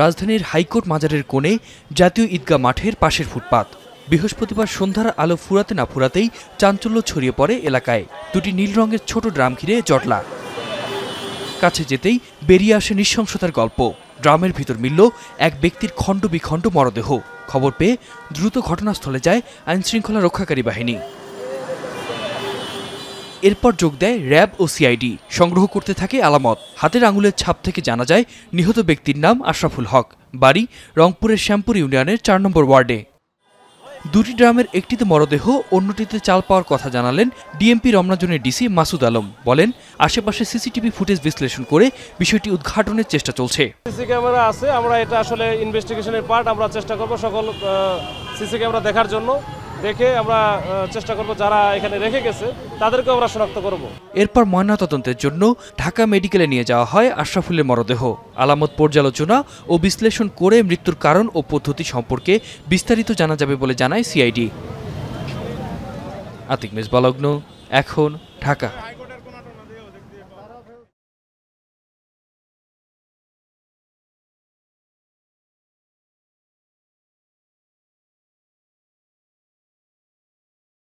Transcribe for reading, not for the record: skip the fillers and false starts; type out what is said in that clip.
রাজধানীর হাইকোর্ট মাজারের কোণে জাতীয় ঈদগাহ মাঠের পাশের ফুটপাত। বৃহস্পতিবার সন্ধ্যার আলো ফুরাতে না ফুরাতেই চাঞ্চল্য ছড়িয়ে পড়ে এলাকায়। দুটি নীল রঙের ছোট ড্রাম ঘিরে জটলা। কাছে যেতেই বেরিয়ে আসে নৃশংসতার গল্প। ড্রামের ভিতর মিলল এক ব্যক্তির খণ্ড বিখণ্ড মরদেহ। খবর পেয়ে দ্রুত ঘটনাস্থলে যায় আইনশৃঙ্খলা রক্ষাকারী বাহিনী। এরপর যোগ দেয় র্যাব ও সিআইডি। সংগ্রহ করতে থাকে আলামত। হাতের আঙুলের ছাপ থেকে জানা যায় নিহত ব্যক্তির নাম আশরাফুল হক, বাড়ি রংপুরের শ্যামপুর ইউনিয়নের ৪ নম্বর ওয়ার্ডে। দুটি ড্রামের একটিতে মরদেহ, অন্যটিতে চাল পাওয়ার কথা জানালেন ডিএমপি রমনা জোনের ডিসি মাসুদ আলম। বলেন, আশেপাশে সিসিটিভি ফুটেজ বিশ্লেষণ করে বিষয়টি উদ্ঘাটনের চেষ্টা চলছে। সিসি ক্যামেরা আছে, আমরা এটা আসলে ইনভেস্টিগেশনের পার্ট। আমরা চেষ্টা করব সকল সিসি ক্যামেরা দেখার জন্য। দেখে আমরা চেষ্টা করব যারা এখানে রেখে গেছে তাদেরকে আমরা শনাক্ত করব। এরপর ময়নাতদন্তের জন্য ঢাকা মেডিকেলে নিয়ে যাওয়া হয় আশরাফুলের মরদেহ। আলামত পর্যালোচনা ও বিশ্লেষণ করে মৃত্যুর কারণ ও পদ্ধতি সম্পর্কে বিস্তারিত জানা যাবে বলে জানায় সিআইডি। আতিক মেজবাহ, এখন ঢাকা।